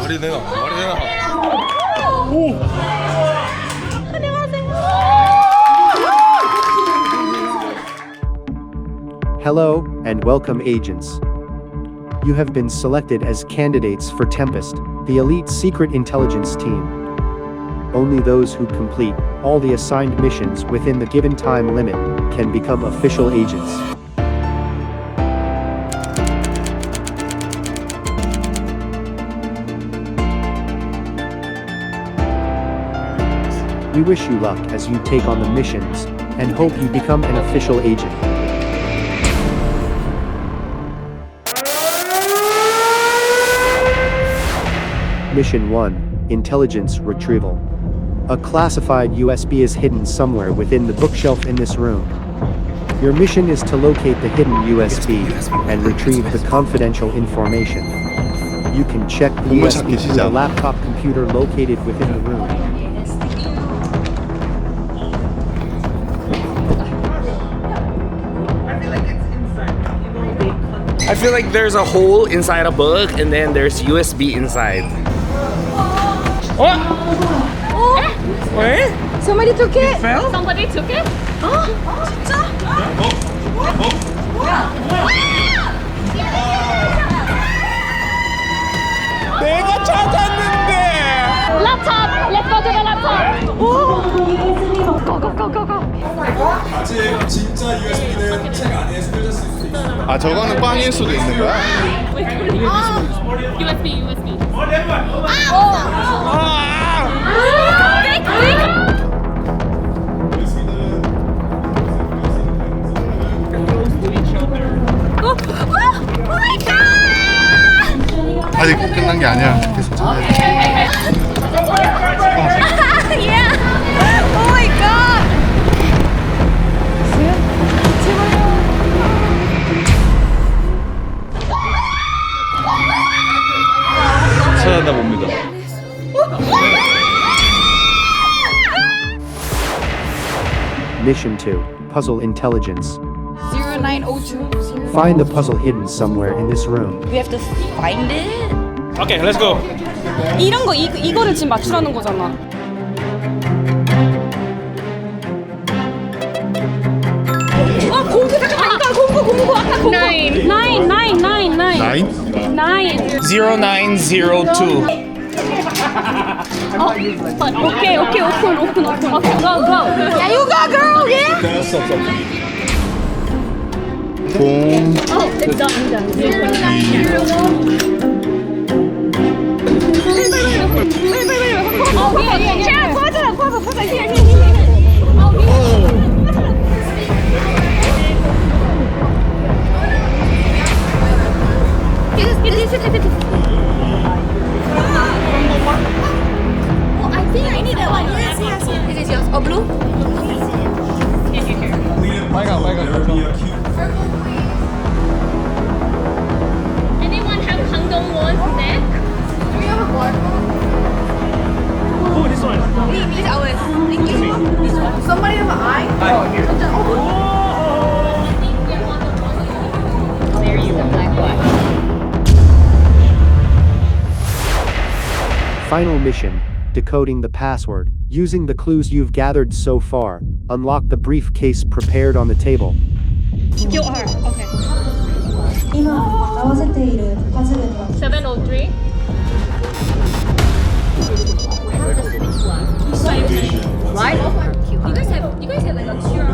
말이 되나? 말이 되나? 오! Hello, and welcome agents. You have been selected as candidates for Tempest, the elite secret intelligence team. Only those who complete all the assigned missions within the given time limit can become official agents. We wish you luck as you take on the missions, and hope you become an official agent. Mission 1, Intelligence Retrieval. A classified USB is hidden somewhere within the bookshelf in this room. Your mission is to locate the hidden USB and retrieve the confidential information. You can check the USB through the laptop computer located within the room. I feel like there's a hole inside a book and then there's USB inside. What? Where? Somebody took it. Fell? Somebody took it. 진짜? 내가 찾았는데. Laptop. Let's go to the laptop. Go go go go go. 아직 진짜 USB는 책 안에 숨겨져 있을 수 있어. 아 저거는 빵일 수도 있는 거야? USB. 아직 끝난 게 아니야. 계속 찾아야 돼. Yeah. Oh my god. 찾았나 봅니다. Mission 2, Puzzle Intelligence. 0902. Find the puzzle hidden somewhere in this room. We have to find it. Okay, let's go. 이런 거 이거를 지금 맞추라는 거잖아. 공구 잠깐만 이거 공구 아까 공구. 9. 나인? 0902. 오케이 오픈. 오케이 go. Yeah, you go girl. Yeah. 공. 자, 퍼즐. Here. Oh, I think I need that one. Yes. This is yours. Oh, blue? 빨간. Anyone have Kangdong one there? Do we have a one? Oh, this one. This is ours. Thank you. This one. Somebody have an eye? There you go, black one. Final mission, decoding the password. Using the clues you've gathered so far, unlock the briefcase prepared on the table. You are. Okay. 今合わせているパズルの 703. Right? You guys have like a QR.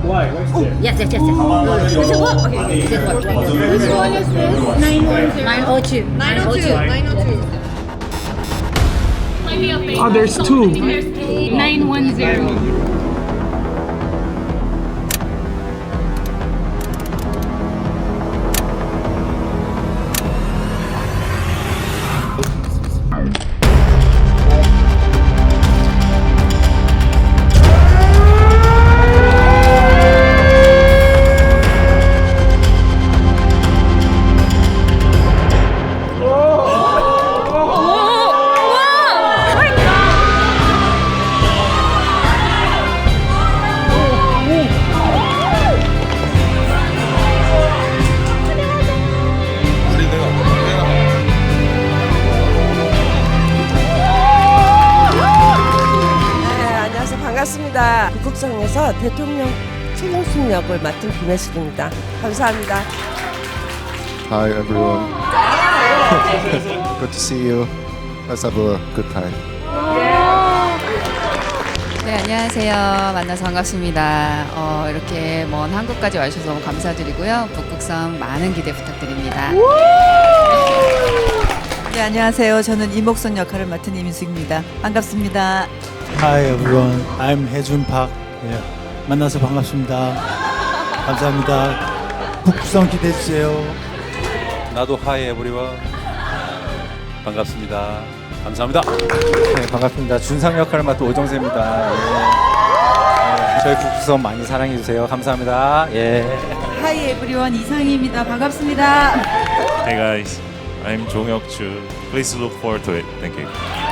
Why? What's there? Yes. Does it work? Okay. Does it work? Which one is this? 910 902. Oh, there's two. 910. 반갑습니다. 북극성에서 대통령 최경순 역을 맡은 김혜숙입니다. 감사합니다. Hi everyone. Good to see you. Let's have a good time. 네, 안녕하세요. 만나서 반갑습니다. 이렇게 먼 한국까지 와주셔서 너무 감사드리고요. 북극성 많은 기대 부탁드립니다. 네, 안녕하세요. 저는 이목선 역할을 맡은 이민숙입니다. 반갑습니다. Hi everyone, I'm 해준 박. 예, 만나서 반갑습니다. 감사합니다. 북극성 기대해 주세요. 나도 Hi everyone. 반갑습니다. 감사합니다. 네, 반갑습니다. 준상 역할을 맡은 오정세입니다. 예. 저희 북극성 많이 사랑해 주세요. 감사합니다. 예. Hi everyone, 이상희입니다. 반갑습니다. Hey guys, I'm 종혁주. Please look forward to it. Thank you.